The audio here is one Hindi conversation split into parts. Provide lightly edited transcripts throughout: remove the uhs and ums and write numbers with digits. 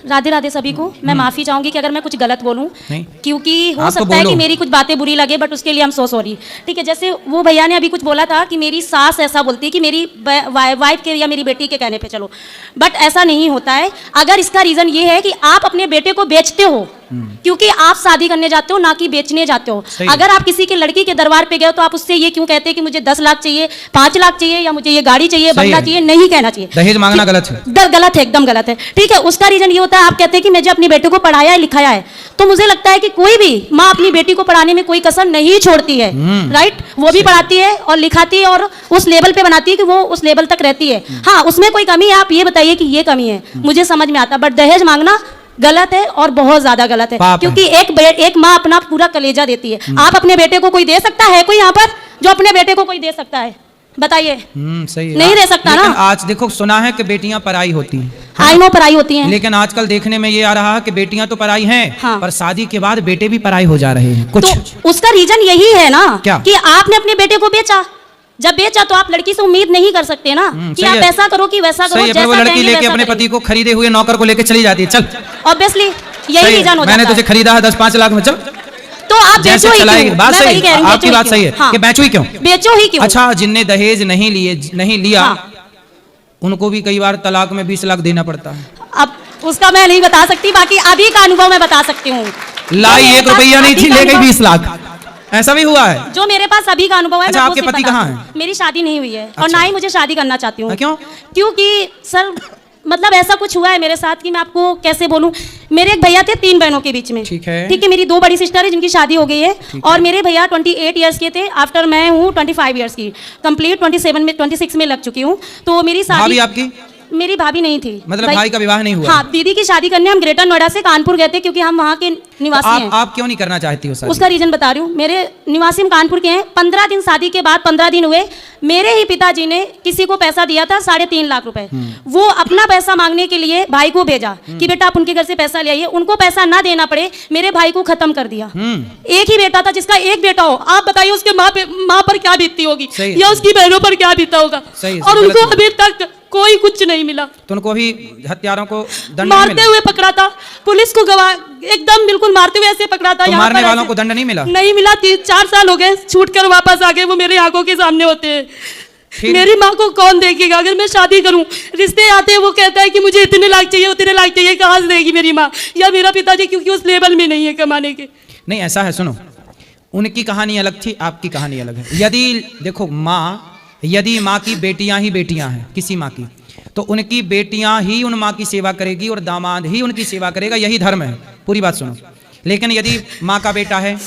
राधे राधे सभी को। मैं माफी चाहूंगी कि अगर मैं कुछ गलत बोलूं, क्योंकि हो आप तो सकता है बोलो। कि मेरी कुछ बातें बुरी लगे, बट उसके लिए हम सो सॉरी। ठीक है, जैसे वो भैया ने अभी कुछ बोला था कि मेरी सास ऐसा बोलती है कि मेरी वाइफ के या मेरी बेटी के कहने पे चलो, बट ऐसा नहीं होता है। अगर इसका रीजन ये है कि आप अपने बेटे को बेचते हो, क्योंकि आप शादी करने जाते हो ना कि बेचने जाते हो। अगर आप किसी के लड़की के दरबार पे गए तो आप उससे ये क्यों कहते हैं कि मुझे 10 लाख चाहिए, 5 लाख चाहिए, या मुझे ये गाड़ी चाहिए, बंगला चाहिए? नहीं कहना चाहिए। दहेज मांगना गलत है, गलत है, एकदम गलत है। ठीक है, उसका रीजन ये होता है, आप कहते हैं कि मुझे अपनी बेटे को पढ़ाया है, लिखाया है, तो मुझे लगता है कि कोई भी माँ अपनी बेटी को पढ़ाने में कोई कसर नहीं छोड़ती है। राइट, वो भी पढ़ाती है और लिखाती है और उस लेवल पे बनाती है कि वो उस लेवल तक रहती है। हाँ, उसमें कोई कमी है, आप ये बताइए कि ये कमी है, मुझे समझ में आता, बट दहेज मांगना गलत है और बहुत ज्यादा गलत है, क्योंकि एक माँ अपना पूरा कलेजा देती है। आप अपने बेटे को कोई दे सकता है? कोई यहाँ पर जो अपने बेटे को कोई दे सकता है? बताइए। सही है। नहीं दे सकता ना। आज देखो, सुना है कि बेटियां पराई होती हैं। आई नो पराई होती हैं, लेकिन आजकल देखने में ये आ रहा है कि बेटियां तो पराई हैं, हाँ। पर शादी के बाद बेटे भी पराई हो जा रहे हैं कुछ। तो उसका रीजन यही है ना, क्या? कि आपने अपने बेटे को बेचा। जब बेचा तो आप लड़की से उम्मीद नहीं कर सकते ना कि आप ऐसा करो कि वैसा करो, जैसा वो लड़की लेके अपने पति को खरीदे हुए नौकर को लेके चली जाती है, चल। ऑब्वियसली यही रीजन होता है। मैंने तुझे खरीदा है 10-5 लाख में, चल। तो आप बेचो ही क्यों? बात मैं सही वही कह रही हूं, आपकी बात सही है हाँ। कि बेचो ही क्यों? बेचो ही क्यों? अच्छा, जिनने दहेज नहीं लिया, हाँ। उनको भी कई बार तलाक में 20 लाख देना पड़ता है। अब उसका मैं नहीं बता सकती, बाकी अभी का अनुभव मैं बता सकती हूँ। लाई 1 रुपया नहीं थी, ले गई 20 लाख, ऐसा भी हुआ है। जो मेरे पास अभी का अनुभव है। अच्छा, आपके पति कहाँ हैं? मेरी शादी नहीं हुई है, और अच्छा। ना ही मुझे शादी करना चाहती हूँ। क्यों? क्योंकि सर, मतलब ऐसा कुछ हुआ है मेरे साथ कि मैं आपको कैसे बोलूं। मेरे एक भैया थे 3 बहनों के बीच में। ठीक है। ठीक है, मेरी 2 बड़ी सिस्टर है जिनकी शादी हो गई है, और मेरे भैया 28 ईयर्स के थे। आफ्टर मैं हूँ 25 ईयर्स की, कंप्लीट 26 में लग चुकी हूँ। तो मेरी शादी, भाभी आपकी? मेरी भाभी नहीं थी। मतलब भाई का विवाह नहीं हुआ? हाँ, दीदी की शादी करने हम ग्रेटर नोएडा से कानपुर गए थे, क्योंकि हम वहाँ के निवासी हैं। आप क्यों नहीं करना चाहती हो शादी? उसका रीजन बता रही हूँ। मेरे निवासी हम कानपुर के हैं। 15 दिन शादी के बाद 15 दिन हुए, मेरे ही पिताजी ने किसी को पैसा दिया था 3.5 लाख रुपए। वो अपना पैसा मांगने के लिए भाई को भेजा कि बेटा आप उनके घर से पैसा ले आइए। उनको पैसा ना देना पड़े, मेरे भाई को खत्म कर दिया। एक ही बेटा था, जिसका एक बेटा हो, आप बताइए उसके माँ पर क्या बीतती होगी, या उसकी बहनों पर क्या बीता होगा। और उनको अभी तक कोई कुछ नहीं मिला। तो उनको भी हत्यारों को दंड मारते हुए पकड़ा था, पुलिस को गवाह एकदम बिल्कुल मारते हुए ऐसे पकड़ा था। तो मारने वालों को दंड नहीं मिला? नहीं मिला। 3-4 साल हो गए, छूट कर वापस आ गए। वो मेरे आंखों के सामने होते हैं। मेरी माँ को कौन देखेगा? अगर मैं शादी करूं, रिश्ते आते हैं, वो कहता है कि मुझे इतने लाख चाहिए, उतने लाख चाहिए। कहाँ से देगी मेरी माँ या मेरा पिताजी, क्योंकि उस लेवल में नहीं है कमाने के। नहीं, ऐसा है, सुनो, उनकी कहानी अलग थी, आपकी कहानी अलग है। यदि देखो, यदि माँ की बेटियां ही बेटियां हैं, किसी माँ की, तो उनकी बेटियां ही उन माँ की सेवा करेगी और दामाद ही उनकी सेवा करेगा, यही धर्म है। पूरी बात सुनो। लेकिन यदि माँ का बेटा है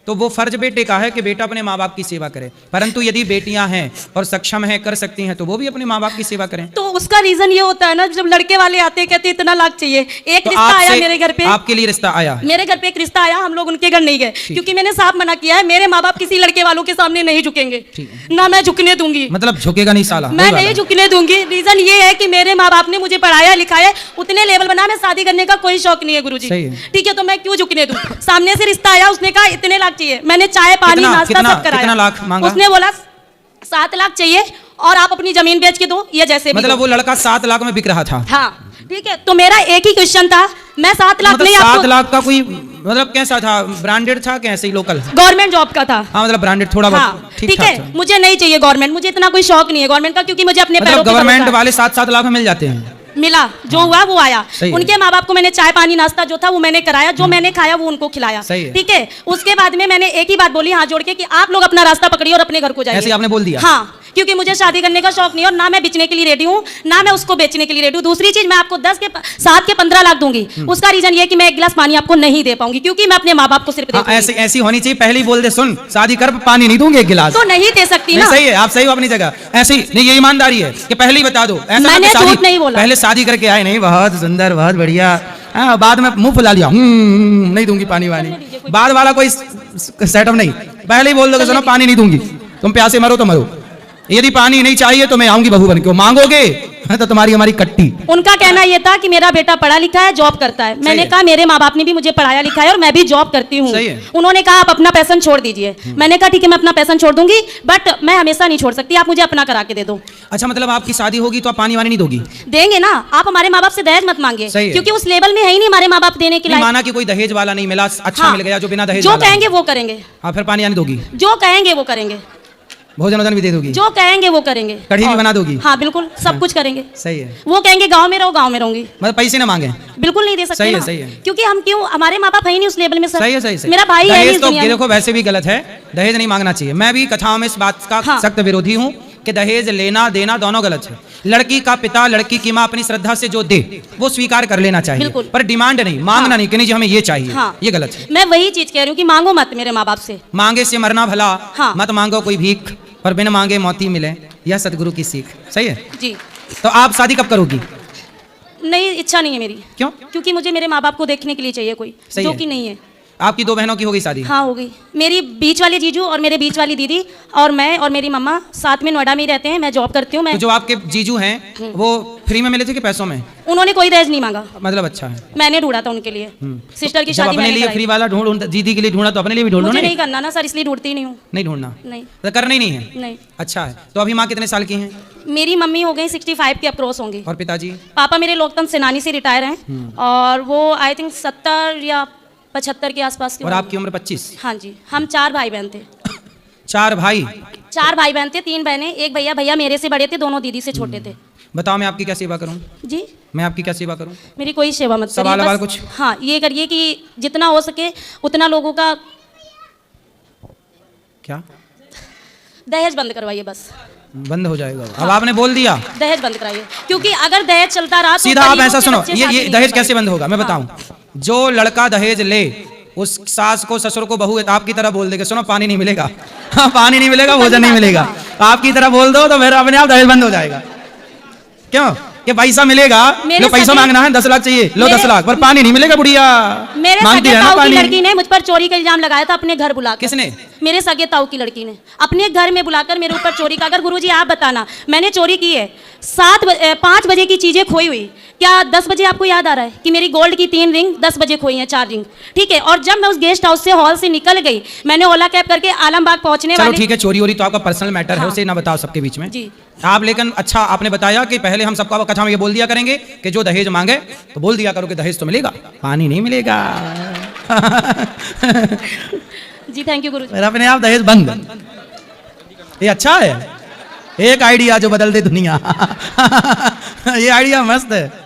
तो वो फर्ज बेटे का है कि बेटा अपने माँ बाप की सेवा करे, परंतु यदि बेटियां हैं और सक्षम हैं, कर सकती हैं, तो वो भी अपने माँ बाप की सेवा करें। तो उसका रीजन ये होता है ना, जब लड़के वाले आते हैं, कहते इतना लाख चाहिए। एक तो रिश्ता आया मेरे घर पे। आपके लिए रिश्ता आया? मेरे घर पे एक रिश्ता आया, हम लोग उनके घर नहीं गए, क्योंकि मैंने साफ मना किया है, मेरे माँ बाप किसी लड़के वालों के सामने नहीं झुकेंगे, ना मैं झुकने दूंगी। मतलब झुकेगा नहीं साला? मैं नहीं झुकने दूंगी। रीजन ये है कि मेरे माँ बाप ने मुझे पढ़ाया लिखाया, उतने लेवल बना, मैं शादी करने का कोई शौक नहीं है गुरुजी। ठीक है, तो मैं क्यों झुकने दूं? सामने से रिश्ता आया, उसने कहा इतने लाख चाहिए, मैंने चाय पानी नाश्ता सब कराया। कितना लाख मांगा? उसने बोला 7 लाख चाहिए और आप अपनी जमीन बेच के दो, ये जैसे भी। मतलब वो लड़का 7 लाख में बिक रहा था? हाँ, ठीक है। तो मेरा एक ही क्वेश्चन था, मैं 7 लाख मतलब नहीं, 7 लाख का कोई मतलब कैसा था? ब्रांडेड था कि ऐसे ही लोकल? गवर्नमेंट जॉब का था। हाँ, मतलब ब्रांडेड थोड़ा बहुत ठीक है। मुझे नहीं चाहिए गवर्नमेंट, मुझे इतना कोई शौक नहीं है गवर्नमेंट का, क्योंकि मुझे अपने पैरों पे गवर्नमेंट वाले 7-7 लाख में मिल जाते हैं। मिला, जो हुआ वो आया। उनके माँ बाप को मैंने चाय पानी नाश्ता जो था वो मैंने कराया, जो मैंने खाया वो उनको खिलाया। ठीक है। उसके बाद में मैंने एक ही बात बोली हाथ जोड़ के कि आप लोग अपना रास्ता पकड़िए और अपने घर को जाइए। ऐसे आपने बोल दिया? हाँ, क्योंकि मुझे शादी करने का शौक नहीं है, और ना मैं बेचने के लिए रेडी हूँ, ना मैं उसको बेचने के लिए रेडी हूँ। दूसरी चीज, मैं आपको 7 के 15 लाख दूंगी। उसका रीजन ये कि मैं 1 गिलास पानी आपको नहीं दे पाऊंगी, क्योंकि मैं अपने माँ बाप को सिर्फ ऐसी होनी चाहिए, पहले ही बोल दे, सुन शादी कर, पानी नहीं दूंगी 1 गिलास। तो नहीं दे सकती ना। सही है, आप सही हो अपनी जगह। ऐसी नहीं, ये ईमानदारी है कि पहले ही बता दो। मैंने झूठ नहीं बोला। पहले शादी करके आए, नहीं बहुत सुंदर, बहुत बढ़िया, बाद में मुंह फुला लिया, नहीं दूंगी पानी वानी, बाद वाला कोई सेटअप नहीं। पहले ही बोल दो, सुनो पानी नहीं दूंगी, तुम प्यासे मरो तो मरो, यदि पानी नहीं चाहिए तो मैं आऊंगी बहू बन के। मांगोगे तो तुम्हारी हमारी कट्टी। उनका कहना ये था कि मेरा बेटा पढ़ा लिखा है, जॉब करता है। मैंने कहा मेरे माँ बाप ने भी मुझे पढ़ाया लिखा है और मैं भी जॉब करती हूँ। सही है। उन्होंने कहा आप अपना पैशन छोड़ दीजिए। मैंने कहा ठीक है मैं अपना पैशन छोड़ दूंगी, बट मैं हमेशा नहीं छोड़ सकती, आप मुझे अपना करा के दे दो। अच्छा, मतलब आपकी शादी होगी तो आप पानी वानी नहीं दोगी? देंगे ना, आप हमारे माँ बाप से दहेज मत मांगे, सही है। क्योंकि उस लेवल में है ही नहीं हमारे माँ बाप देने के नहीं, लिए। माना कि कोई दहेज वाला नहीं मिला, अच्छा हाँ, मिल गया जो बिना दहेज जो वाला। कहेंगे वो करेंगे। हाँ, फिर पानी वानी दोगी? जो कहेंगे वो करेंगे, भोजन वोजन भी दे दोगी? जो कहेंगे वो करेंगे। कढ़ी भी बना दोगी? हाँ बिल्कुल, सब कुछ करेंगे। सही है। वो कहेंगे गाँव में रहो, गाँव में रहूंगी। मतलब पैसे ना मांगे? बिल्कुल नहीं दे सकते सही है, ना। सही है। क्योंकि हम क्यों, हमारे माँ बाप है ही नहीं उस लेवल में सर। सही है, सही है। मेरा भाई है ही दहेज इस तो दुनिया ये में। देखो वैसे भी गलत है, दहेज नहीं मांगना चाहिए। मैं भी कथाओं में इस बात का हाँ। सख्त विरोधी हूँ कि दहेज लेना देना दोनों गलत है। लड़की का पिता लड़की की माँ अपनी श्रद्धा से जो दे वो स्वीकार कर लेना चाहिए, बिल्कुल। पर डिमांड नहीं, मांगना हाँ। नहीं कि नहीं जी हमें ये चाहिए। हाँ। ये गलत है। मैं वही चीज कह रही हूँ कि मांगो मत मेरे माँ बाप से। मांगे से मरना भला, हाँ। मत मांगो कोई भीख, पर बिन मांगे मौती मिले, यह सतगुरु की सीख। सही है। जी। तो आप शादी कब करोगी? नहीं, इच्छा नहीं है मेरी। क्यों? क्योंकि मुझे मेरे माँ बाप को देखने के लिए चाहिए कोई, सही जो है। कि नहीं है। आपकी 2 बहनों की हो गई शादी? हाँ हो गई। मेरी बीच वाली जीजू और मेरे बीच वाली दीदी और मैं और मेरी मम्मा साथ में नोएडा में ही रहते हैं। मैं जॉब करती हूँ। मैं तो जो आपके जीजू हैं वो फ्री में मिले थे कि पैसों में? उन्होंने कोई दहेज नहीं मांगा, मतलब अच्छा है। मैंने ढूंढा था उनके लिए। सिस्टर की जब शादी अपने मैंने लिए कराई। फ्री वाला ढूंढ, दीदी के लिए ढूंढा तो अपने लिए भी ढूंढ लो। मुझे नहीं नहीं करना ना सर, इसलिए ढूंढती नहीं हूँ। नहीं ढूंढना, नहीं तो करना ही नहीं है। नहीं। अच्छा है। तो अभी माँ कितने साल की हैं? मेरी मम्मी हो गई 65 के अप्रोच होंगी। और पिताजी? पापा मेरे लोकतंत्र सेनानी से रिटायर हैं और वो आई थिंक 70 या 75 के आसपास के और होंगे। आपकी उम्र 25? हाँ जी। हम 4 भाई बहन थे। 4 भाई? 4 भाई बहन थे, 3 बहनें, एक भैया। भैया मेरे से बड़े थे, दोनों दीदी से छोटे थे। बताओ मैं आपकी क्या सेवा करूं? जी। मैं आपकी क्या सेवा करूं? मेरी कोई सेवा मत सवाल करिए, ववाल बस कुछ? हाँ ये करिए कि जितना हो सके उतना लोगों का क्या दहेज बंद करवाइए, बस बंद हो जाएगा? अब आपने बोल दिया, दहेज बंद कराइए, क्योंकि अगर दहेज चलता रहा तो सीधा आप गरीबों ऐसा के सुनो, बच्चे ये शादी नहीं दहेज कर कैसे बंद होगा मैं हाँ। बताऊं। जो लड़का दहेज ले उस सास को ससुर को बहू है तो आपकी तरह बोल देगा सुनो पानी नहीं मिलेगा, हाँ पानी नहीं मिलेगा, भोजन नहीं मिलेगा, आपकी तरह बोल दो तो फिर अपने आप दहेज बंद हो जाएगा। क्यों? कि पैसा मिलेगा, मेरे लो पैसा सगे- मांगना है 10 लाख चाहिए, लो मेरे- 10 लाख, पर पानी नहीं मिलेगा बुढ़िया। मेरे मांगती सगे है ना ताऊ की पानी। लड़की ने मुझ पर चोरी का इल्जाम लगाया था अपने घर बुलाकर। किसने? मेरे सगे ताऊ की लड़की ने अपने घर में बुलाकर मेरे ऊपर चोरी का। अगर गुरुजी आप बताना, मैंने चोरी की है। 5 बजे की चीजें खोई हुई, क्या 10 बजे आपको याद आ रहा है कि मेरी गोल्ड की 3 रिंग 10 बजे खोई हैं, 4 रिंग, ठीक है। और जब मैं उस गेस्ट हाउस से हॉल से निकल गई, मैंने ओला कैब करके आलमबाग पहुंचने चलो वाले। ठीक है, चोरी वोरी तो आपका पर्सनल मैटर है, हाँ। उसे ना बताओ सबके बीच में। जी। आप लेकिन अच्छा आपने बताया कि पहले हम सबको कथा में ये बोल दिया करेंगे कि जो दहेज मांगे तो बोल दिया करो कि दहेज तो मिलेगा, पानी नहीं मिलेगा। जी थैंक यू गुरुजी। फिर अपने आप दहेज बंद। ये अच्छा है, एक आइडिया जो बदल दे दुनिया। ये आइडिया मस्त है।